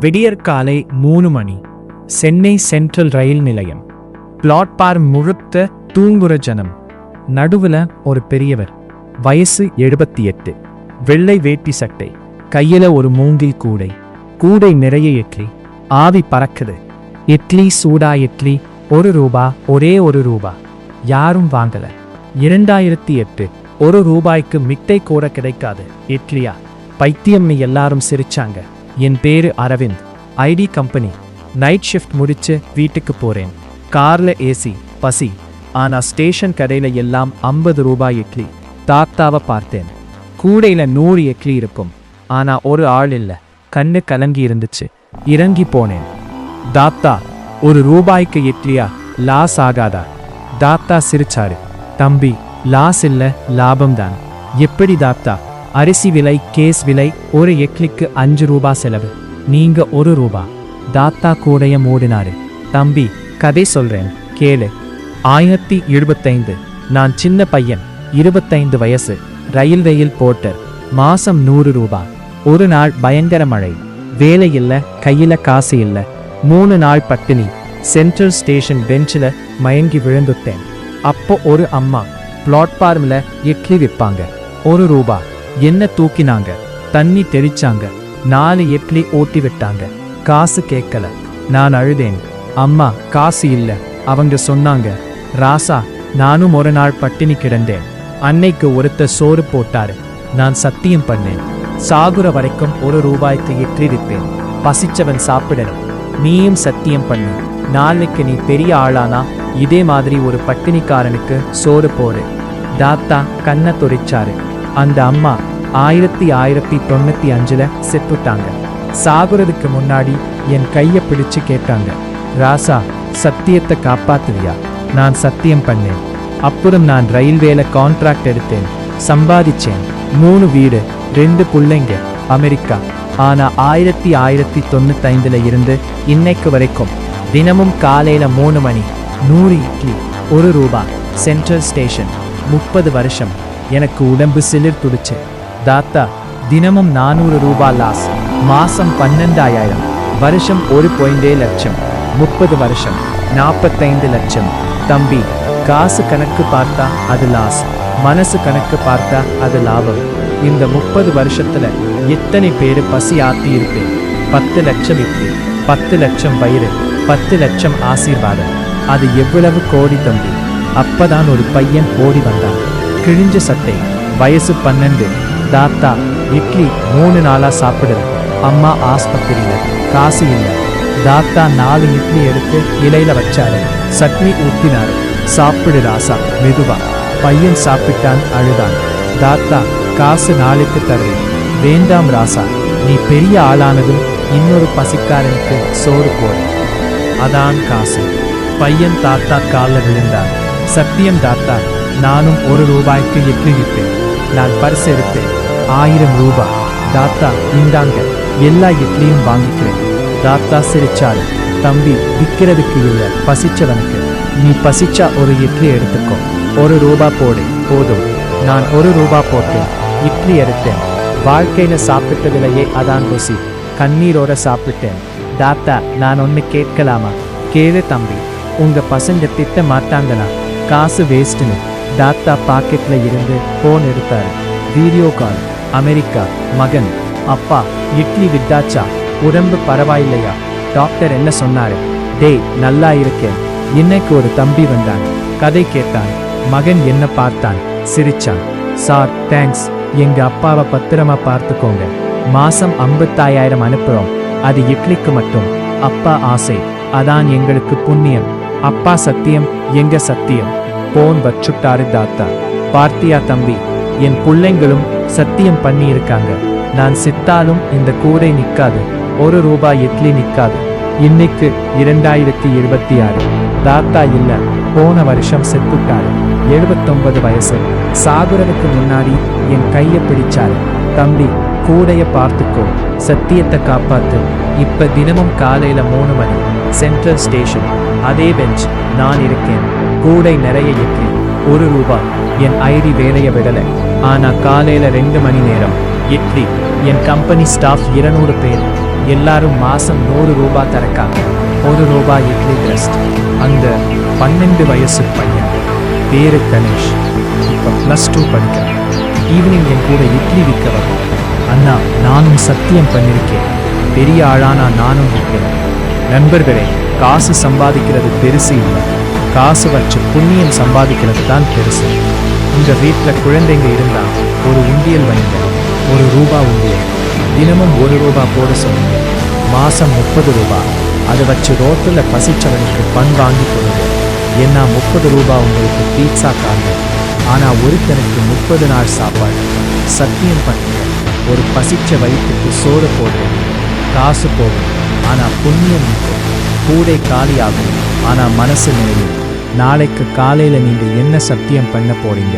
விடியற்காலை 3 மணி. சென்னை சென்ட்ரல் ரயில் நிலையம். பிளாட்பார் முழுத்த தூங்குற ஜனம். நடுவுல ஒரு பெரியவர், வயசு 78. வெள்ளை வேட்டி சட்டை, கையில ஒரு மூங்கில் கூடை. கூடை நிறைய இட்லி. ஆவி பறக்குது. இட்லி, சூடா இட்லி. 1 ரூபா, ஒரே 1 ரூபா. யாரும் வாங்கல. 2008. 1 ரூபாய்க்கு மிட்டை கூட கிடைக்காது. இட்லியா? பைத்தியம்னு எல்லாரும் சிரிச்சாங்க. என் பேரு Aravind. IT company. Night shift முடிச்சு வீட்டுக்கு போறேன். கார்ல ஏசி, பசி. ஆனா ஸ்டேஷன் கடையில எல்லாம் 50 ரூபாய் இட்லி. தாத்தாவை பார்த்தேன். கூடையில 100 இட்லி இருக்கும். ஆனா ஒரு ஆள் இல்ல. கண்ணு கலங்கி இருந்துச்சு. இறங்கி போனேன். தாத்தா, 1 ரூபாய்க்கு இட்லியா? லாஸ் ஆகாதா? தாத்தா சிரிச்சாரு. தம்பி, லாஸ் இல்ல, லாபம்தான். எப்படி தாத்தா? அரிசி விலை, கேஸ் விலை, ஒரு இட்லிக்கு 5 ரூபா செலவு. நீங்க 1 ரூபா. தாத்தா கூடைய மூடினாரு. தம்பி, கதை சொல்றேன், கேளு. 1975. நான் சின்ன பையன், 25 வயசு. ரயில்வேயில் போர்ட்டர். மாசம் 100 ரூபா. ஒரு நாள் பயங்கர மழை. வேலை இல்ல, கையில காசு இல்ல. 3 நாள் பட்டினி. சென்ட்ரல் ஸ்டேஷன் பெஞ்சில மயங்கி விழுந்துட்டேன். அப்போ ஒரு அம்மா பிளாட்பார்ம்ல இட்லி விற்பாங்க. 1 ரூபா. என்ன தூக்கினாங்க, தண்ணி தெளிச்சாங்க. 4 இட்லி ஓட்டி விட்டாங்க. காசு கேட்கல. நான் அழுதேன். அம்மா, காசு இல்ல. அவங்க சொன்னாங்க, ராசா, நானும் ஒரு நாள் பட்டினி கிடந்தேன். அன்னைக்கு ஒருத்தர் சோறு போட்டாரு. நான் சத்தியம் பண்ணேன், சாகுற வரைக்கும் 1 ரூபாய்க்கு இட்லி விற்பேன். பசிச்சவன் சாப்பிடணும். நீயும் சத்தியம் பண்ணு. நாளைக்கு நீ பெரிய ஆளானா இதே மாதிரி ஒரு பட்டினிக்காரனுக்கு சோறு போடு. தாத்தா கண்ணை துடைச்சாரு. அந்த அம்மா 1995ல செத்துட்டாங்க. சாகுறதுக்கு முன்னாடி என் கையை பிடிச்சு கேட்டாங்க, ராசா, சத்தியத்தை காப்பாத்துவியா? நான் சத்தியம் பண்ணேன். அப்புறம் நான் ரயில்வேல கான்ட்ராக்ட் எடுத்தேன். சம்பாதிச்சேன். 3 வீடு, 2 புள்ளைங்க. அமெரிக்கா. ஆனா 1995ல இருந்து இன்னைக்கு வரைக்கும் தினமும் காலையில 3 மணி 100 இட்லி, 1 ரூபா. Central station. 30 வருஷம். எனக்கு உடம்பு சிலிர் துடிச்சு. தாத்தா, தினமும் 400 ரூபாய் லாஸ். மாசம் 12,000. வருஷம் 1.5 லட்சம். 30 வருஷம் 45 லட்சம். தம்பி, காசு கணக்கு பார்த்தா அது லாஸ், மனசு கணக்கு பார்த்தா அது லாபம். இந்த 30 வருஷத்துல எத்தனை பேரு பசி ஆத்தி இருப்பேன். 10 லட்சம் இட்லி, 10 லட்சம் வயிறு, 10 லட்சம் ஆசீர்வாதம். அது எவ்வளவு கோடி தம்பி. அப்பதான் ஒரு பையன் ஓடி வந்தான். கிழிஞ்ச சட்டை, வயசு 12. தாத்தா, இட்லி 3 நாளா சாப்பிடுது. அம்மா ஆஸ்பத்திரியில, காசு இல்லை. தாத்தா 4 இட்லி எடுத்து இலையில வச்சாரு. சட்னி ஊத்தினாரு. சாப்பிடு ராசா, மெதுவா. பையன் சாப்பிட்டான், அழுதான். தாத்தா, காசு நாளைக்கு தருவேன். வேண்டாம் ராசா, நீ பெரிய ஆளானதும் இன்னொரு பசிக்காரனுக்கு சோறு போடு. அதான் காசு. பையன் தாத்தா காலில் விழுந்தான். சத்தியம் தாத்தா, நானும் 1 ரூபாய்க்கு இட்லி விற்பேன். நான் பர்ஸ் எடுத்தேன். 1000 ரூபாய். தாத்தா, இந்தாங்க, எல்லா இட்லியும் வாங்கிக்கிறேன். தாத்தா சிரிச்சாரு. தம்பி, விற்கிறதுக்கு இல்ல, பசிச்சவனுக்கு. நீ பசிச்சா 1 இட்லி எடுத்துக்கோ. 1 ரூபாய் போடு, போதும். நான் 1 ரூபாய் போட்டேன். இட்லி எடுத்தேன். வாழ்க்கையில சாப்பிட்டதிலேயே அதான் ருசி. கண்ணீரோட சாப்பிட்டேன். தாத்தா, நான் ஒன்னு கேட்கலாமா? கேளு தம்பி. உங்க பசங்க திட்ட மாட்டாங்களா? காசு வேஸ்ட்னு. தாத்தா பாக்கெட்ல இருந்து போன் எடுத்தாரு. Video call. அமெரிக்கா. மகன், அப்பா, இட்லி வித்தாச்சா? உடம்பு பரவாயில்லையா? டாக்டர் என்ன சொன்னாரு? டேய், நல்லா இருக்கேன். இன்னைக்கு ஒரு தம்பி வந்தான். கதை கேட்டான். மகன் என்ன பார்த்தான், சிரிச்சான். Sir, thanks. எங்க அப்பாவை பத்திரமா பார்த்துக்கோங்க. மாசம் 55,000 அனுப்புறோம். அது இட்லிக்கு மட்டும். அப்பா ஆசை, அதான் எங்களுக்கு புண்ணியம். அப்பா சத்தியம், எங்க சத்தியம். போன் வச்சுட்டாரு தாத்தா. பார்த்தியா தம்பி, என் பிள்ளைங்களும் சத்தியம் பண்ணி இருக்காங்க. நான் சித்தாலும் இந்த கூடை நிக்காது. 1 ரூபாய் இட்லி நிக்காது. இன்னைக்கு 2026. தாத்தா இல்ல, போன வருஷம் செத்துட்டாரு. 79 வயசு. சாகுறதுக்கு முன்னாடி என் கையை பிடிச்சாரு. தம்பி, கூடைய பார்த்துக்கோ, சத்தியத்தை காப்பாத்து. இப்ப தினமும் காலையில 3 மணி. Central station. அதே பெஞ்ச். நான் இருக்கேன். கூடை நிறைய இட்லி. 1 ரூபாய். என் ஐடி வேலையை விடலை. ஆனா காலையில 2 மணி நேரம் இட்லி. என் கம்பெனி ஸ்டாஃப் 200 பேர். எல்லாரும் மாசம் 100 ரூபாய் தரக்காங்க. 1 ரூபாய் இட்லி ட்ரஸ்ட். அந்த 12 வயசு பையன் பேரு கணேஷ், இப்போ +2 படிக்கிறான். ஈவினிங் என் கூட இட்லி விற்க வரும். அண்ணா, நானும் சத்தியம் பண்ணிருக்கேன், பெரிய ஆளானா நானும் விற்கிறேன். நண்பர்களே, காசு சம்பாதிக்கிறது பெருசு இல்லை, காசு வச்சு புண்ணியம் சம்பாதிக்கிறது தான் பெருசு. உங்க வீட்டில் குழந்தைங்க இருந்தா ஒரு உண்டியல் வைங்க, 1 ரூபாய் உண்டியல். தினமும் 1 ரூபாய் போட சொல்லுங்க. மாசம் 30 ரூபாய். அதை வச்சு ரோட்டில் பசிச்சவனுக்கு பண் வாங்கி கொடுங்க. ஏன்னா 30 ரூபாய் உங்களுக்கு பீட்சா காங்க, ஆனால் ஒருத்தனுக்கு 30 நாள் சாப்பாடு. சத்தியம் பண்ணுங்க, ஒரு பசிச்ச வயிற்றுக்கு சோறு போடுறேன். காசு போகும், ஆனால் புண்ணியம் நிற்கும். கூடை காலியாகும், ஆனால் மனசு நிறையும். நாளைக்கு காலையில் நீங்கள் என்ன சத்தியம் பண்ண போறீங்க?